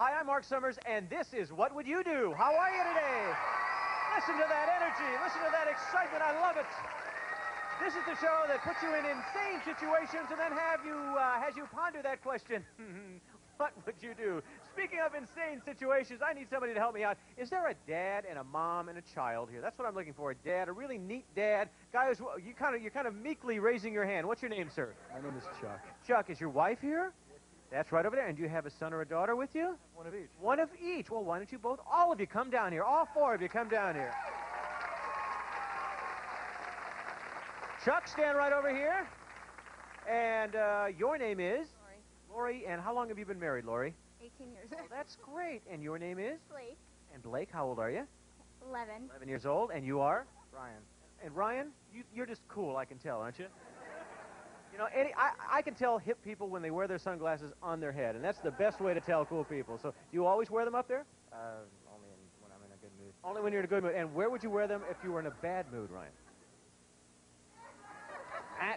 Hi, I'm Mark Summers, and this is What Would You Do? How are you today? Listen to that energy. Listen to that excitement. I love it. This is the show that puts you in insane situations and then has you ponder that question. What would you do? Speaking of insane situations, I need somebody to help me out. Is there a dad and a mom and a child here? That's what I'm looking for. A dad, a really neat dad. Guys, you're kind of meekly raising your hand. What's your name, sir? My name is Chuck. Chuck, is your wife here? That's right over there. And do you have a son or a daughter with you? One of each. One of each. Well, why don't you both, all of you, come down here. All four of you, come down here. Chuck, stand right over here. And your name is? Lori. Lori, and how long have you been married, Lori? 18 years. Oh, that's great. And your name is? Blake. And Blake, how old are you? 11. 11 years old. And you are? Ryan. And Ryan, you're just cool, I can tell, aren't you? You know, I can tell hip people when they wear their sunglasses on their head, and that's the best way to tell cool people. So, do you always wear them up there? Only when I'm in a good mood. Only when you're in a good mood. And where would you wear them if you were in a bad mood, Ryan?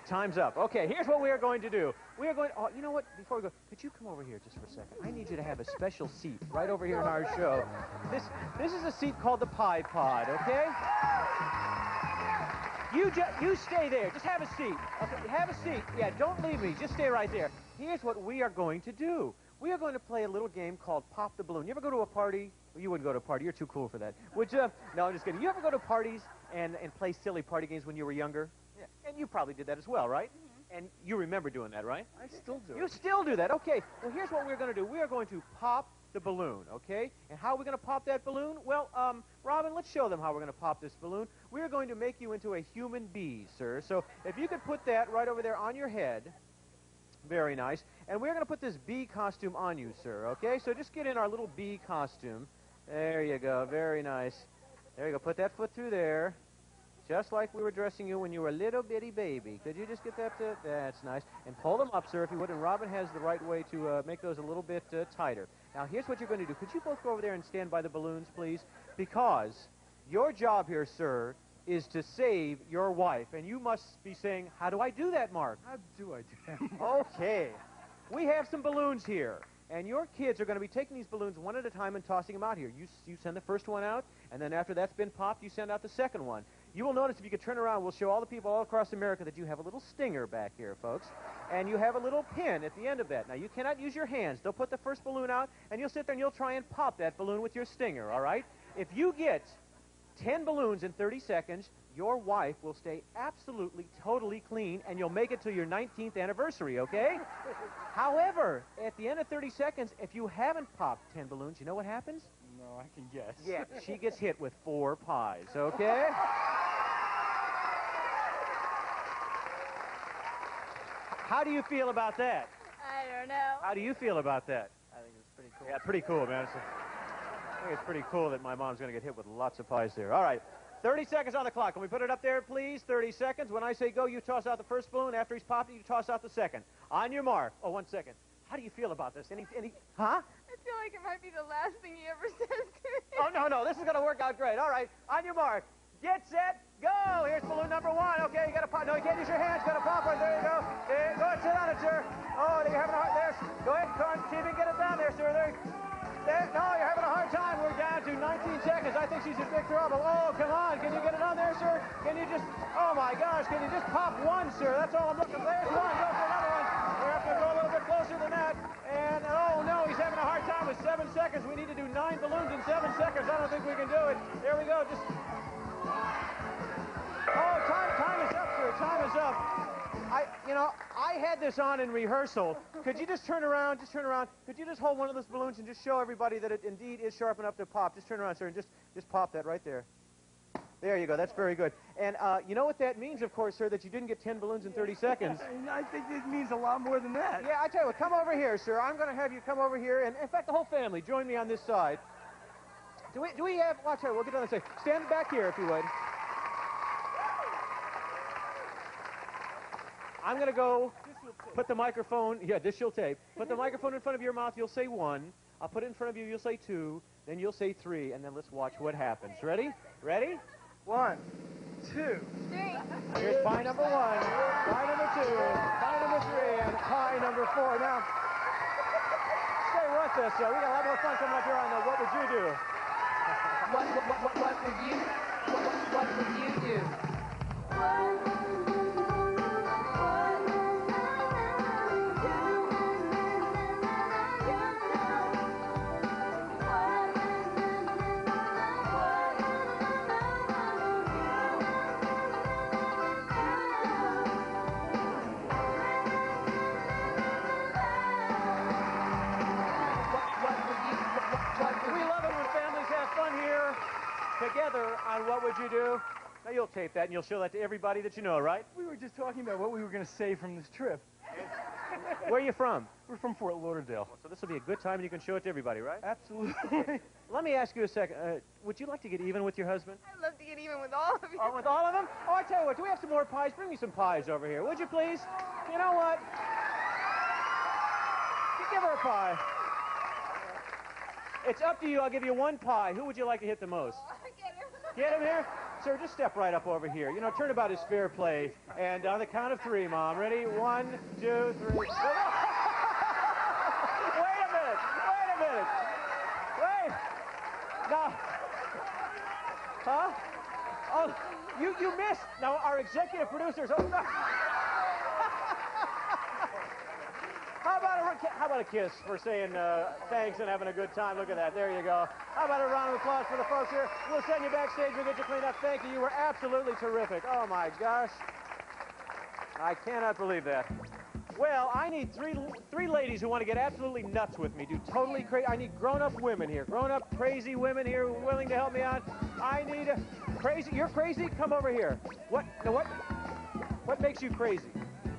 Time's up. Okay, here's what we are going to do. We are going to, oh, you know what? Before we go, could you come over here just for a second? I need you to have a special seat right over here in our show. This is a seat called the Pie Pod, okay? You stay there. Just have a seat. Okay, have a seat. Yeah, don't leave me. Just stay right there. Here's what we are going to do. We are going to play a little game called Pop the Balloon. You ever go to a party? Well, you wouldn't go to a party. You're too cool for that. Would you? No, I'm just kidding. You ever go to parties and play silly party games when you were younger? Yeah. And you probably did that as well, right? Mm-hmm. And you remember doing that, right? I still do. You still do that. Okay. Well, here's what we're going to do. We are going to pop the balloon, okay? And how are we going to pop that balloon? Well, Robin, let's show them how we're going to pop this balloon. We're going to make you into a human bee, sir. So if you could put that right over there on your head. Very nice. And we're going to put this bee costume on you, sir, okay? So just get in our little bee costume. There you go. Very nice. There you go. Put that foot through there. Just like we were dressing you when you were a little bitty baby. Could you just get that to... That's nice. And pull them up, sir, if you would. And Robin has the right way to make those a little bit tighter. Now, here's what you're going to do. Could you both go over there and stand by the balloons, please? Because your job here, sir, is to save your wife. And you must be saying, how do I do that, Mark? How do I do that, Mark? Okay. We have some balloons here. And your kids are going to be taking these balloons one at a time and tossing them out here. You send the first one out, and then after that's been popped, you send out the second one. You will notice if you could turn around, we'll show all the people all across America that you have a little stinger back here, folks. And you have a little pin at the end of that. Now, you cannot use your hands. They'll put the first balloon out, and you'll sit there and you'll try and pop that balloon with your stinger, all right? If you get 10 balloons in 30 seconds, your wife will stay absolutely, totally clean, and you'll make it to your 19th anniversary, okay? However, at the end of 30 seconds, if you haven't popped 10 balloons, you know what happens? No, I can guess. Yeah, she gets hit with 4 pies, okay? How do you feel about that? I don't know. How do you feel about that? I think it's pretty cool. Yeah, pretty cool, man. I think it's pretty cool that my mom's going to get hit with lots of pies there. All right, 30 seconds on the clock. Can we put it up there, please? 30 seconds. When I say go, you toss out the first balloon. After he's popped it, you toss out the second. On your mark. Oh, 1 second. How do you feel about this? Huh? I feel like it might be the last thing he ever says to me. Oh, no. This is going to work out great. All right, on your mark. Get set, go! Here's balloon number 1. Okay, you got to pop. No, you can't use your hands. You got to pop one. There you go. There, go ahead, sit on it, sir. Oh, you're having a hard... There. Go ahead, see if you can get it down there, sir. There. No, you're having a hard time. We're down to 19 seconds. I think she's in big trouble. Oh, come on. Can you get it on there, sir? Can you just... Oh, my gosh. Can you just pop one, sir? That's all I'm looking for. There's one. Go for another one. We're have to go a little bit closer than that. And, oh, no, he's having a hard time with 7 seconds. We need to do 9 balloons in 7 seconds. I don't think we can do it. There we go. Just... Oh, time is up, sir. Time is up. I had this on in rehearsal. Could you just turn around? Just turn around. Could you just hold one of those balloons and just show everybody that it indeed is sharp enough to pop? Just turn around, sir, and just pop that right there. There you go. That's very good. And you know what that means, of course, sir, that you didn't get 10 balloons in 30 seconds. I think it means a lot more than that. Yeah, I tell you what. Come over here, sir. I'm going to have you come over here. And, in fact, the whole family, join me on this side. Do we have... Watch out. We'll get on this side. Stand back here, if you would. I'm going to go put the microphone, this she'll tape. Put the microphone in front of your mouth, you'll say 1. I'll put it in front of you, you'll say 2. Then you'll say 3, and then let's watch what happens. Ready? Ready? 1, 2. 3. Here's pie number 1, pie number 2, pie number 3, and pie number 4. Now, stay right with us. We got a lot more fun coming up here on the What Would You Do? What would you do? We love it when families have fun here together on What Would You Do? Now, you'll tape that and you'll show that to everybody that you know, right? We were just talking about what we were going to say from this trip. Where are you from? We're from Fort Lauderdale. So this will be a good time and you can show it to everybody, right? Absolutely. Let me ask you a second. Would you like to get even with your husband? I'd love to get even with all of you. Oh, with all of them? Oh, I tell you what, do we have some more pies? Bring me some pies over here, would you please? You know what? You give her a pie. It's up to you. I'll give you one pie. Who would you like to hit the most? Get him. Get him here? Sir, just step right up over here. You know, turnabout is fair play. And on the count of three, Mom. Ready? 1, 2, 3. Wait a minute. Wait a minute. Wait. Now. Huh? Oh, you missed. Now, our executive producers. Oh, no. How about a kiss for saying thanks and having a good time? Look at that. There you go. How about a round of applause for the folks here? We'll send you backstage. We'll get you cleaned up. Thank you. You were absolutely terrific. Oh, my gosh. I cannot believe that. Well, I need three ladies who want to get absolutely nuts with me. Do totally crazy. I need grown-up women here. Grown-up crazy women here who are willing to help me out. I need crazy. You're crazy? Come over here. What? Now what makes you crazy?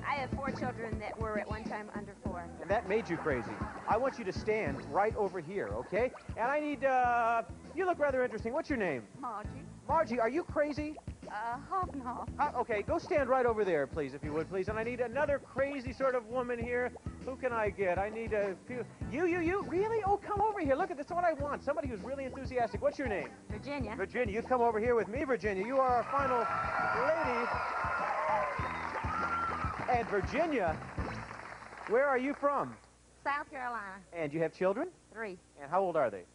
I have 4 children that were at one time under 4. And that made you crazy. I want you to stand right over here, okay? And I need, you look rather interesting. What's your name? Margie. Margie, are you crazy? Half and half. Okay, go stand right over there, please, if you would, please. And I need another crazy sort of woman here. Who can I get? I need a few. You? Really? Oh, come over here. Look, that's what I want. Somebody who's really enthusiastic. What's your name? Virginia. Virginia, you come over here with me, Virginia. You are our final lady. And Virginia, where are you from? South Carolina. And you have children? 3. And how old are they?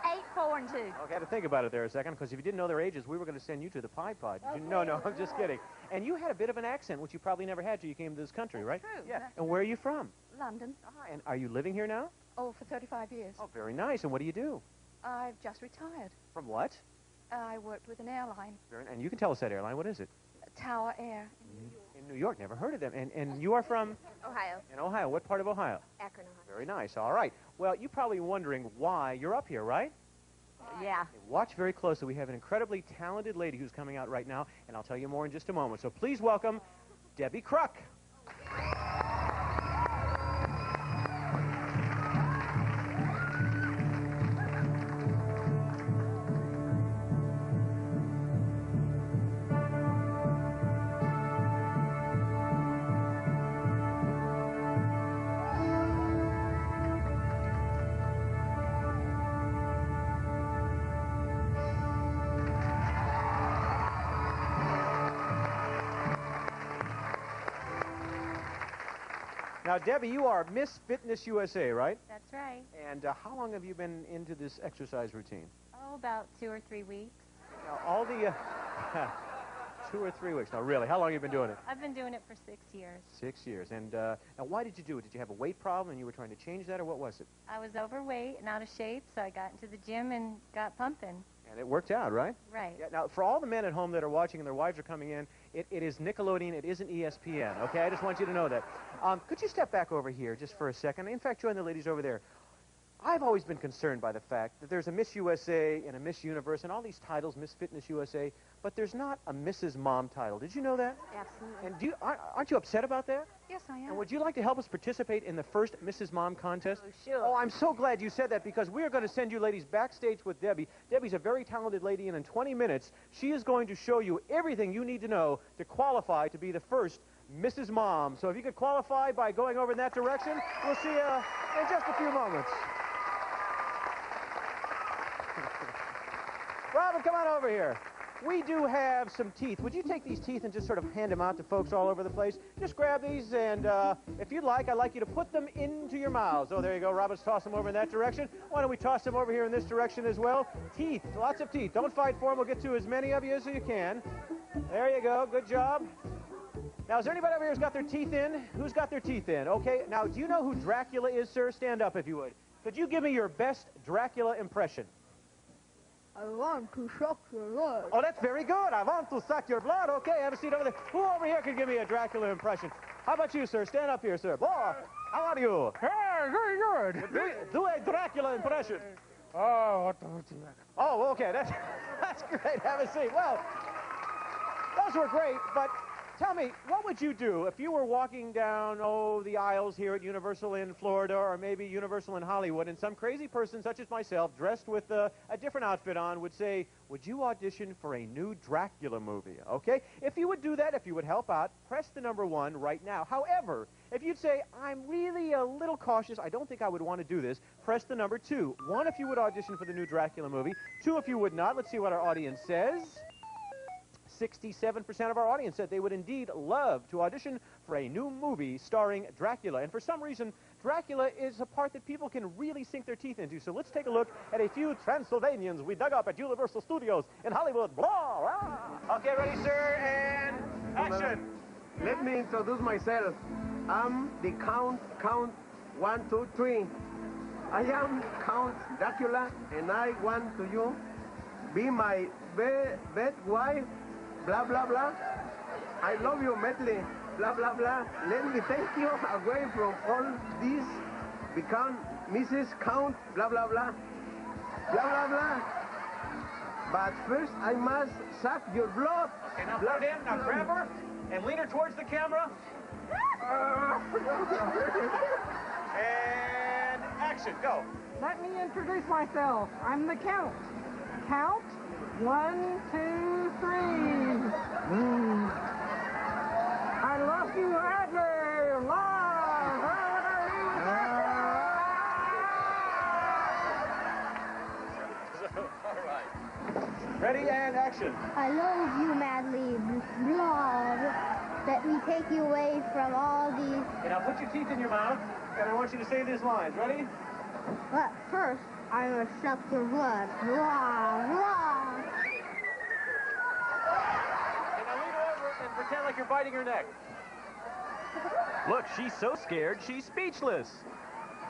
8, 4, and 2. Okay, I had to think about it there a second, because if you didn't know their ages, we were going to send you to the Pie Pod. No, I'm just kidding. And you had a bit of an accent, which you probably never had till you came to this country, right? True. Yeah. And where are you from? London. And are you living here now? Oh, for 35 years. Oh, very nice. And what do you do? I've just retired. From what? I worked with an airline, And you can tell us that airline. What is it? Tower Air. In New York. Never heard of them. And you are from? Ohio. In Ohio. What part of Ohio? Akron, Ohio. Very nice. All right. Well, you're probably wondering why you're up here, right? Yeah. Watch very closely. We have an incredibly talented lady who's coming out right now, and I'll tell you more in just a moment. So please welcome Debbie Kruk. Now, Debbie, you are Miss Fitness USA, right? That's right. And how long have you been into this exercise routine? Oh, about 2 or 3 weeks. Now, all the 2 or 3 weeks. Now, really, how long have you been doing it? I've been doing it for 6 years. 6 years. And now, why did you do it? Did you have a weight problem and you were trying to change that, or what was it? I was overweight and out of shape, so I got into the gym and got pumping. And it worked out, right? Right. Yeah, now, for all the men at home that are watching and their wives are coming in, it is Nickelodeon. It isn't ESPN, okay? I just want you to know that. Could you step back over here just for a second? In fact, join the ladies over there. I've always been concerned by the fact that there's a Miss USA and a Miss Universe and all these titles, Miss Fitness USA, but there's not a Mrs. Mom title. Did you know that? Absolutely. And aren't you upset about that? Yes, I am. And would you like to help us participate in the first Mrs. Mom contest? Oh, sure. Oh, I'm so glad you said that, because we are going to send you ladies backstage with Debbie. Debbie's a very talented lady, and in 20 minutes, she is going to show you everything you need to know to qualify to be the first Mrs. Mom. So if you could qualify by going over in that direction, we'll see you in just a few moments. Robin, come on over here. we do have some teeth. Would you take these teeth and just sort of hand them out to folks all over the place? Just grab these, and if you'd like, I'd like you to put them into your mouths. Oh, there you go. Robert's toss them over in that direction. Why don't we toss them over here in this direction as well? Teeth, lots of teeth. Don't fight for them. We'll get to as many of you as you can. There you go. Good job. Now, is there anybody over here who's got their teeth in? Who's got their teeth in? Okay. Now, do you know who Dracula is, sir? Stand up if you would. Could you give me your best Dracula impression? I want to suck your blood. Oh, that's very good. I want to suck your blood. Okay, have a seat over there. Who over here could give me a Dracula impression? How about you, sir? Stand up here, sir. Boy, how are you? Hey, very good. Do a Dracula impression. Oh, what the... Oh, okay. That's great. Have a seat. Well, those were great, but tell me, what would you do if you were walking down, the aisles here at Universal in Florida or maybe Universal in Hollywood, and some crazy person such as myself, dressed with a different outfit on, would say, would you audition for a new Dracula movie? Okay? If you would do that, if you would help out, press the number 1 right now. However, if you'd say, I'm really a little cautious, I don't think I would want to do this, press the number 2. 1, if you would audition for the new Dracula movie. 2, if you would not. Let's see what our audience says. 67% of our audience said they would indeed love to audition for a new movie starring Dracula. And for some reason, Dracula is a part that people can really sink their teeth into. So let's take a look at a few Transylvanians we dug up at Universal Studios in Hollywood. Blah, blah. Okay, ready, sir, and action. Let me introduce myself. I'm the Count 1, 2, 3. I am Count Dracula, and I want to you be my bed wife. Blah, blah, blah. I love you, Medley. Blah, blah, blah. Let me take you away from all this. Become Mrs. Count. Blah, blah, blah. Blah, blah, blah. But first, I must suck your blood. Okay, now put it in. Now grab her and lean her towards the camera. And action. Go. Let me introduce myself. I'm the Count. Count 1, 2, 3. I love you, Adler. All right. Ready and action. I love you madly, blood. Let me take you away from all these. Okay, now put your teeth in your mouth, and I want you to say these lines. Ready? But first, I must suck your blood. Blah, blah. Okay, now lean over and pretend like you're biting her neck. Look, she's so scared, she's speechless.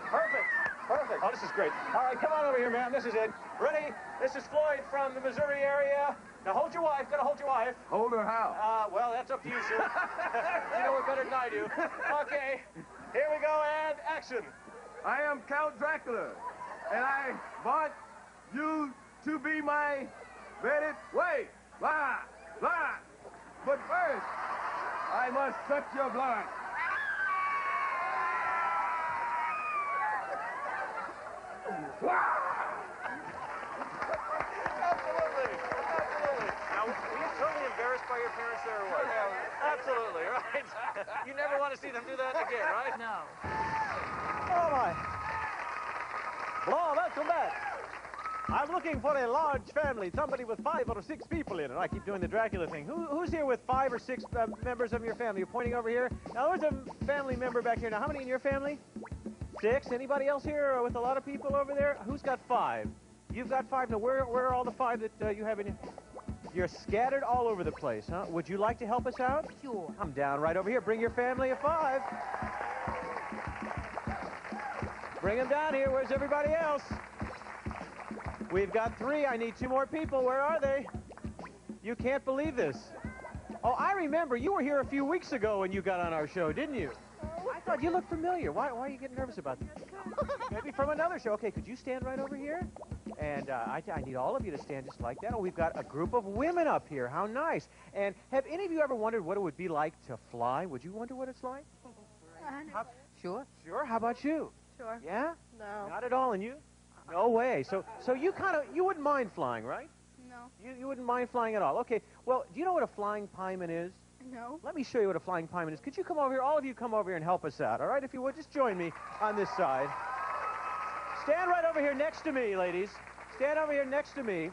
Perfect. Perfect. Oh, this is great. All right, come on over here, ma'am. This is it. Ready? This is Floyd from the Missouri area. Now hold your wife. Gotta hold your wife. Hold her how? Well, that's up to you, sir. You know it better than I do. Okay. Here we go, and action. I am Count Dracula, and I want you to be my wedded wife. Blah, blah. But first, I must suck your blood. Absolutely. Absolutely. Now, were you totally embarrassed by your parents there or what? Absolutely, right? You never want to see them do that again, right? No. Oh, my. Hello, welcome back. I'm looking for a large family, somebody with 5 or 6 people in it. I keep doing the Dracula thing. Who's here with 5 or 6 members of your family? You're pointing over here. Now, there's a family member back here. Now, how many in your family? 6. Anybody else here with a lot of people over there? Who's got 5? You've got 5. Now, where are all the 5 that you have in your... You're scattered all over the place, huh? Would you like to help us out? Sure. I'm down right over here. Bring your family of 5. Bring them down here. Where's everybody else? We've got 3. I need 2 more people. Where are they? You can't believe this. Oh, I remember. You were here a few weeks ago when you got on our show, didn't you? I thought you looked familiar. Why are you getting nervous about that? Maybe from another show. Okay, could you stand right over here? And I need all of you to stand just like that. Oh, we've got a group of women up here. How nice. And have any of you ever wondered what it would be like to fly? Would you wonder what it's like? Sure. Sure. How about you? Sure. Yeah? No. Not at all. And you? No way. So you wouldn't mind flying, right? No. You wouldn't mind flying at all. Okay. Well, do you know what a flying pieman is? No. Let me show you what a flying pieman is. Could you come over here? All of you come over here and help us out, all right? If you would, just join me on this side. Stand right over here next to me, ladies. Stand over here next to me.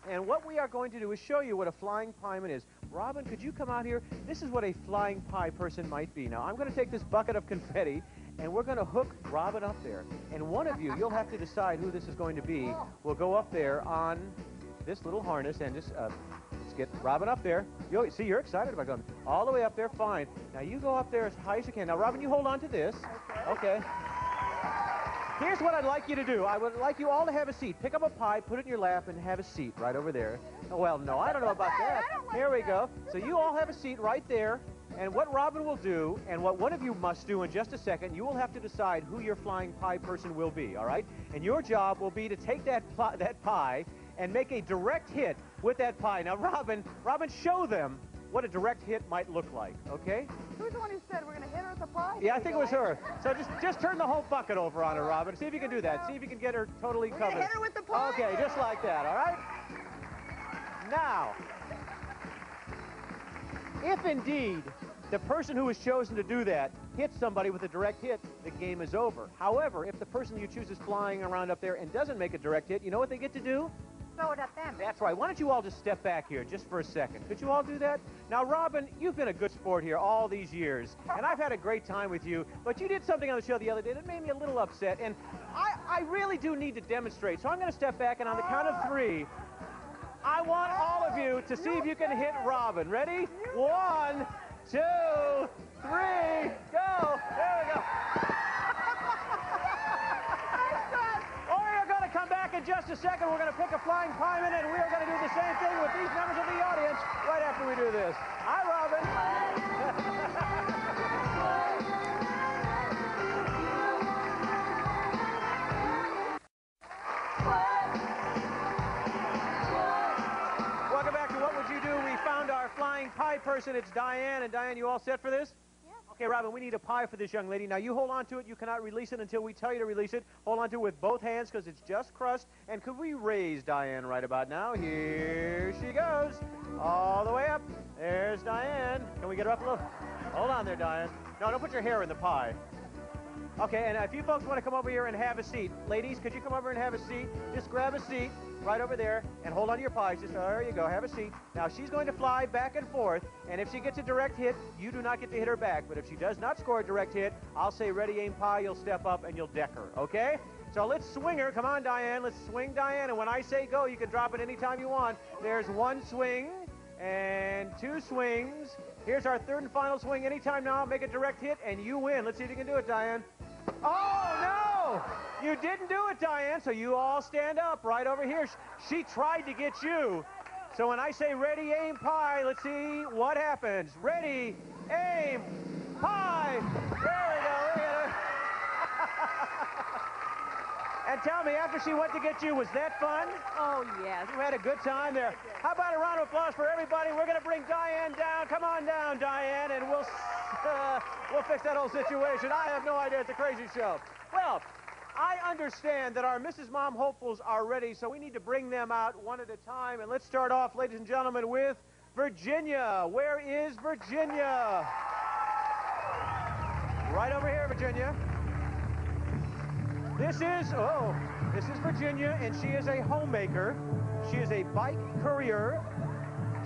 And what we are going to do is show you what a flying pieman is. Robin, could you come out here? This is what a flying pie person might be. Now, I'm going to take this bucket of confetti, and we're going to hook Robin up there. And one of you, you'll have to decide who this is going to be. We'll go up there on this little harness and just let's get Robin up there. See, you're excited about going all the way up there. Fine. Now, you go up there as high as you can. Now, Robin, you hold on to this. Okay. Here's what I'd like you to do. I would like you all to have a seat. Pick up a pie, put it in your lap, and have a seat right over there. Oh, well, no, I don't know about that. Here we go. So you all have a seat right there. And what Robin will do, and what one of you must do in just a second, you will have to decide who your flying pie person will be, all right? And your job will be to take that pie and make a direct hit with that pie. Now, Robin, show them what a direct hit might look like, okay? Who's the one who said we're going to hit her with the pie? Yeah, I think it was her. So just turn the whole bucket over on her, Robin. See if you can do that. See if you can get her totally covered. We're going to hit her with the pie. Okay, just like that, all right? Now, if indeed the person who is chosen to do that hits somebody with a direct hit, the game is over. However, if the person you choose is flying around up there and doesn't make a direct hit, you know what they get to do? Throw it at them. That's right. Why don't you all just step back here just for a second? Could you all do that? Now, Robin, you've been a good sport here all these years, and I've had a great time with you, but you did something on the show the other day that made me a little upset, and I really do need to demonstrate. So I'm going to step back, and on the count of 3, I want all of you to see if you can hit Robin. Ready? 1, 2, 3, go. There we go. Come back in just a second. We're going to pick a flying pieman, and we are going to do the same thing with these members of the audience right after we do this. Hi, Robin. Welcome back to What Would You Do? We found our flying pie person. It's Diane. And Diane, you all set for this? Okay, Robin, we need a pie for this young lady. Now, you hold on to it. You cannot release it until we tell you to release it. Hold on to it with both hands because it's just crust. And could we raise Diane right about now? Here she goes. All the way up. There's Diane. Can we get her up a little? Hold on there, Diane. No, don't put your hair in the pie. Okay, and if you folks want to come over here and have a seat, ladies, could you come over and have a seat? Just grab a seat right over there and hold on to your pies. Just there you go. Have a seat. Now, she's going to fly back and forth, and if she gets a direct hit, you do not get to hit her back. But if she does not score a direct hit, I'll say ready, aim, pie. You'll step up and you'll deck her, okay? So let's swing her. Come on, Diane. Let's swing Diane. And when I say go, you can drop it anytime you want. There's 1 swing and 2 swings. Here's our 3rd and final swing. Anytime now, make a direct hit, and you win. Let's see if you can do it, Diane. Oh, no! You didn't do it, Diane, so you all stand up right over here. She tried to get you. So when I say ready, aim, pie, let's see what happens. Ready, aim, pie. There we go. Look at her. And tell me, after she went to get you, was that fun? Oh, yes. You had a good time there. How about a round of applause for everybody? We're going to bring Diane down. Come on down, Diane, and we'll fix that whole situation. I have no idea. It's a crazy show. Well, I understand that our Mrs. Mom hopefuls are ready, so we need to bring them out one at a time. And let's start off, ladies and gentlemen, with Virginia. Where is Virginia? Right over here, Virginia. This is Virginia, and she is a homemaker. She is a bike courier.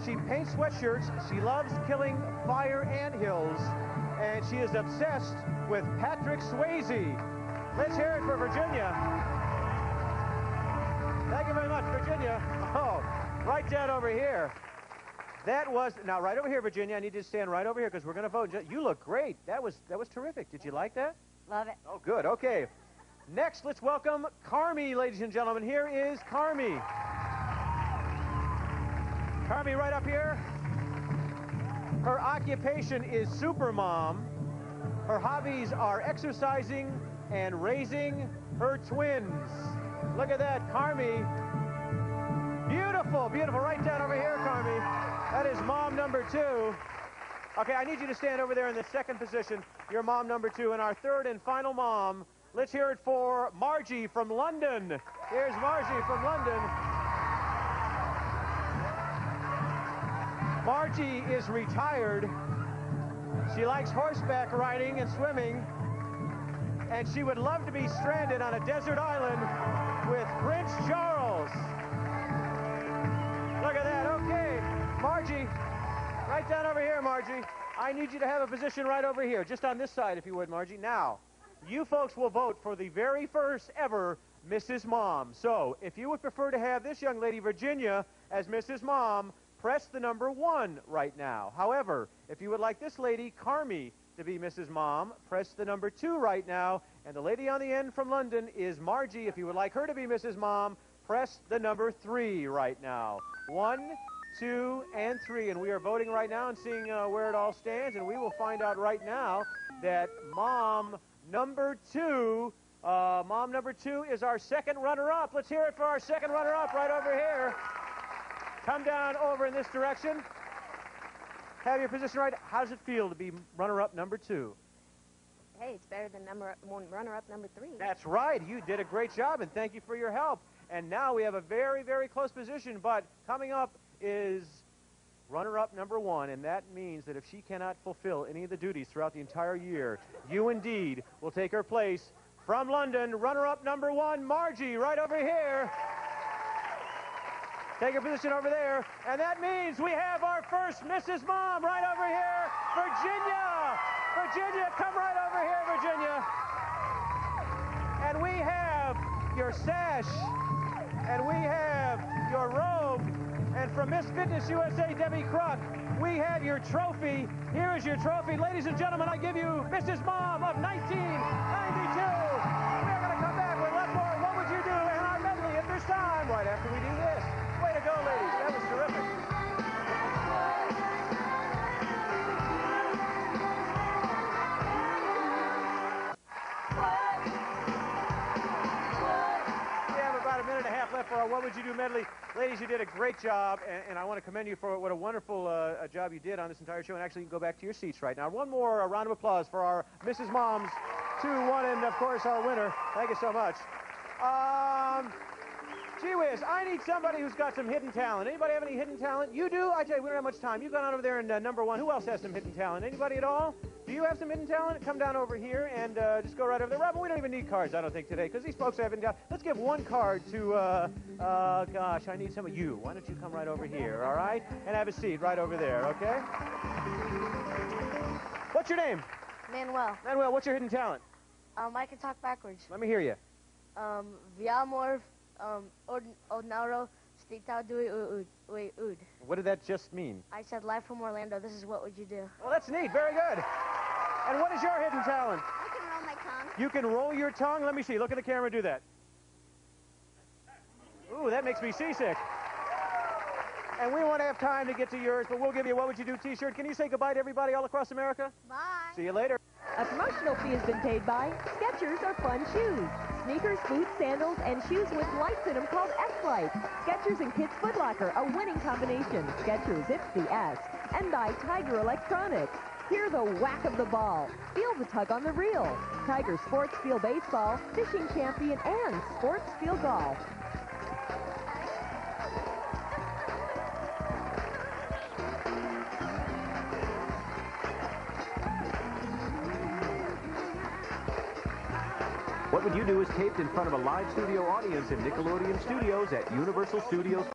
She paints sweatshirts. She loves killing fire anthills. And she is obsessed with Patrick Swayze. Let's hear it for Virginia. Thank you very much, Virginia. Oh, right down over here. That was, now right over here, Virginia. I need you to stand right over here because we're going to vote. You look great. That was terrific. Did you like that? Love it. Oh, good. Okay. Next, let's welcome Carmi, ladies and gentlemen. Here is Carmi. Carmi, right up here. Her occupation is supermom. Her hobbies are exercising and raising her twins. Look at that, Carmi. Beautiful, beautiful. Right down over here, Carmi. That is mom number 2. Okay, I need you to stand over there in the second position. You're mom number 2. And our 3rd and final mom, let's hear it for Margie from London. Here's Margie from London. Margie is retired. She likes horseback riding and swimming. And she would love to be stranded on a desert island with Prince Charles. Margie, right down over here, Margie. I need you to have a position right over here, just on this side, if you would, Margie. Now, you folks will vote for the very first ever Mrs. Mom. So, if you would prefer to have this young lady, Virginia, as Mrs. Mom, press the number 1 right now. However, if you would like this lady, Carmi, to be Mrs. Mom, press the number 2 right now. And the lady on the end from London is Margie. If you would like her to be Mrs. Mom, press the number 3 right now. 1, 2, and 3. And we are voting right now and seeing where it all stands. And we will find out right now that Mom number 2 is our second runner-up. Let's hear it for our second runner-up right over here. Come down over in this direction. Have your position right. How does it feel to be runner-up number 2? Hey, it's better than runner-up number 3. That's right. You did a great job, and thank you for your help. And now we have a very, very close position, but coming up is runner-up number 1, and that means that if she cannot fulfill any of the duties throughout the entire year, you indeed will take her place. From London, runner-up number 1, Margie, right over here. Take her position over there. And that means we have our first Mrs. Mom right over here, Virginia. Virginia, come right over here, Virginia. And we have your sash, and we have your robe, and from Miss Fitness USA, Debbie Kruk, we have your trophy. Here is your trophy. Ladies and gentlemen, I give you Mrs. Mom of 1992. We're going to come back with a lot more What Would You Do in our medley at this time, right after we do this. Way to go, ladies. That was terrific. We have about a minute and a half left for our What Would You Do medley. Ladies, you did a great job, and I want to commend you for what a wonderful job you did on this entire show. And actually, you can go back to your seats right now. One more round of applause for our Mrs. Moms 2-1, and of course, our winner. Thank you so much. Gee whiz, I need somebody who's got some hidden talent. Anybody have any hidden talent? You do? I tell you, we don't have much time. You've gone on over there in number 1. Who else has some hidden talent? Anybody at all? Do you have some hidden talent? Come down over here and just go right over there. Robin, we don't even need cards, I don't think, today, because these folks have hidden talent. Let's give one card to, gosh, I need some of you. Why don't you come right over here, all right? And have a seat right over there, okay? What's your name? Manuel. Manuel, what's your hidden talent? I can talk backwards. Let me hear you. Viamor, Odnaro, Stitao Dui Ud. What did that just mean? I said live from Orlando. This is What Would You Do? Well, that's neat. Very good. And what is your hidden talent? I can roll my tongue. You can roll your tongue? Let me see. Look at the camera. Do that. Ooh, that makes me seasick. And we won't have time to get to yours, but we'll give you a What Would You Do t-shirt. Can you say goodbye to everybody all across America? Bye. See you later. A promotional fee has been paid by Skechers are fun shoes. Sneakers, boots, sandals, and shoes with lights in them called S-Lights. Skechers and Kids Foot Locker, a winning combination. Skechers, it's the S. And by Tiger Electronics. Hear the whack of the ball. Feel the tug on the reel. Tiger Sports Steel Baseball, Fishing Champion, and Sports Steel Golf. What Would You Do is taped in front of a live studio audience in Nickelodeon Studios at Universal Studios.